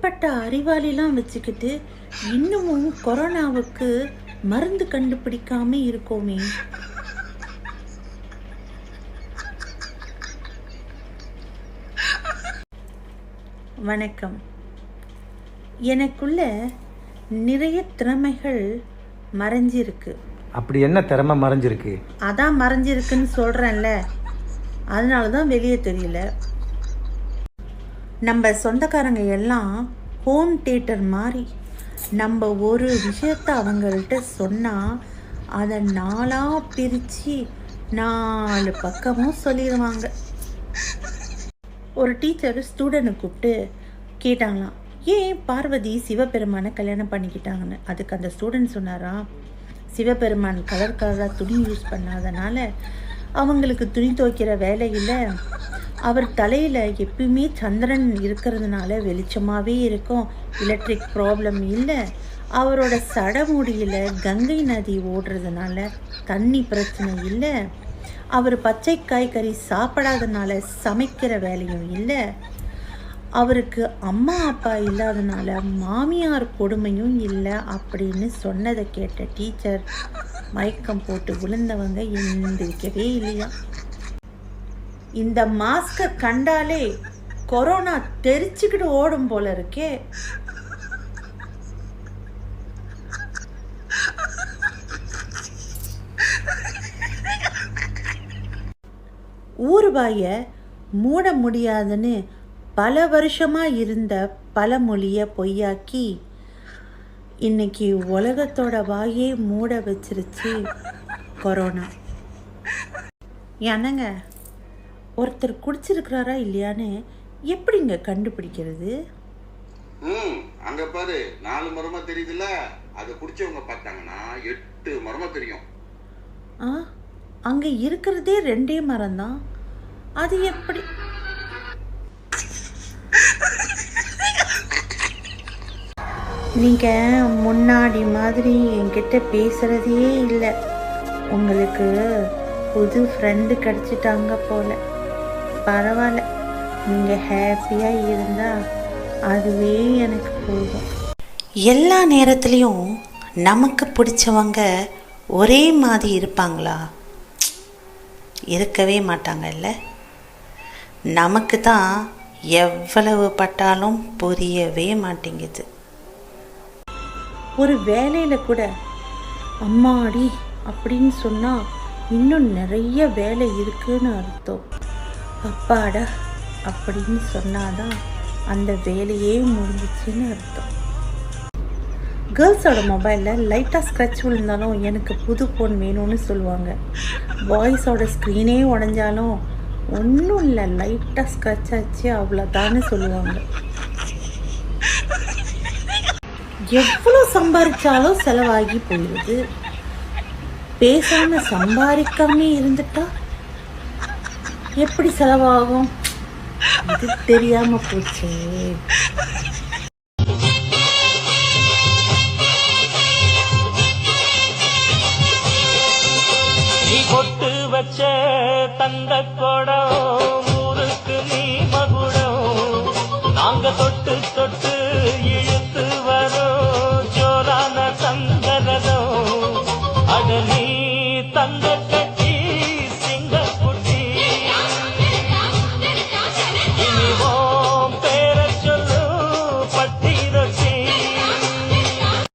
இப்படிப்பட்ட அறிவாளிலாம் வச்சுக்கிட்டு இன்னமும் கொரோனாவுக்கு மருந்து கண்டுபிடிக்காம இருக்கோமே. வணக்கம். எனக்குள்ள நிறைய திறமைகள் மறைஞ்சிருக்கு. அப்படி என்ன திறமை மறைஞ்சிருக்கு? அதான் மறைஞ்சிருக்குன்னு சொல்கிறேன்ல, அதனால தான் வெளியே தெரியல. நம்ம சொந்தக்காரங்க எல்லாம் ஹோம் தியேட்டர் மாதிரி நம்ம ஒரு விஷயத்தை அவங்கள்ட்ட சொன்னால் அதை 4 பிரித்து 4 பக்கமும் சொல்லிடுவாங்க. ஒரு டீச்சர் ஸ்டூடெண்ட்டை கூப்பிட்டு கேட்டாங்களாம், ஏன் பார்வதி சிவபெருமானை கல்யாணம் பண்ணிக்கிட்டாங்கன்னு. அதுக்கு அந்த ஸ்டூடெண்ட் சொன்னாராம், சிவபெருமான் கலராக துணி யூஸ் பண்ணாதனால அவங்களுக்கு துணி துவைக்கிற வேலையில் அவர் தலையில் எப்பயுமே சந்திரன் இருக்கிறதுனால வெளிச்சமாகவே இருக்கும், எலக்ட்ரிக் ப்ராப்ளம் இல்லை. அவரோட சடமுடியில் கங்கை நதி ஓடுறதுனால தண்ணி பிரச்சனை இல்லை. அவர் பச்சை காய்கறி சாப்பிடாதனால சமைக்கிற வேலையும் இல்லை. அவருக்கு அம்மா அப்பா இல்லாதனால மாமியார் கொடுமையும் இல்லை அப்படின்னு சொன்னதை கேட்ட டீச்சர் மயக்கம் போட்டு விழுந்தவங்க எந்திரிக்கவே இல்லையா. இந்த மாஸ்கை கண்டாலே கொரோனா தெரிச்சுக்கிட்டு ஓடும் போல இருக்கே. ஊறுபாயை மூட முடியாதுன்னு பல வருஷமாக இருந்த பழமொழியை பொய்யாக்கி இன்னைக்கு உலகத்தோட வாயே மூட வச்சிருச்சு கொரோனா. என்னங்க, ஒருத்தர் குடிச்சிருக்கிறாரா இல்லையான்னு எப்படிங்க கண்டுபிடிக்கிறது? அங்க பாரு 4 மரமா தெரியுதுல்ல, அதை குடிச்சவங்க பார்த்தாங்கன்னா 8 மரமா தெரியும். அங்க இருக்கிறதே 2 மரம்தான், அது எப்படி? நீங்கள் முன்னாடி மாதிரி என்கிட்ட பேசுகிறதே இல்லை. உங்களுக்கு புது ஃப்ரெண்டு கிடச்சிட்டாங்க போல். பரவாயில்ல, நீங்கள் ஹாப்பியாக இருந்தால் அதுவே எனக்கு போதும். எல்லா நேரத்துலேயும் நமக்கு பிடிச்சவங்க ஒரே மாதிரி இருப்பாங்களா? இருக்கவே மாட்டாங்கல்ல. நமக்கு தான் எவ்வளவு பட்டாலும் புரியவே மாட்டேங்குது. ஒரு வேலையில் கூட அம்மாடி அப்படின்னு சொன்னால் இன்னும் நிறைய வேலை இருக்குன்னு அர்த்தம். அப்பாடா அப்படின்னு சொன்னாதான் அந்த வேலையே முடிஞ்சிச்சுன்னு அர்த்தம். கேர்ள்ஸோட மொபைலில் லைட்டாக ஸ்க்ரட்ச் விழுந்தாலும் எனக்கு புது ஃபோன் வேணும்னு சொல்லுவாங்க. பாய்ஸோட ஸ்க்ரீனே உடஞ்சாலும் ஒன்றும் இல்லை, லைட்டாக ஸ்க்ரட்ச் ஆச்சு அவ்வளோதான்னு சொல்லுவாங்க. எவ்வளோ சம்பாதிச்சாலும் செலவாகி போயிடுது. பேசாமல் சம்பாதிக்காமே இருந்துட்டா எப்படி செலவாகும்? இது தெரியாமல் போச்சு. கொட்டு வச்ச தந்த கொடம் ஊருக்கு நீ மகுடம், நாங்க தொட்டு தொட்டு இழுத்து வரோம் ஜோரான தந்தரதம் அடலி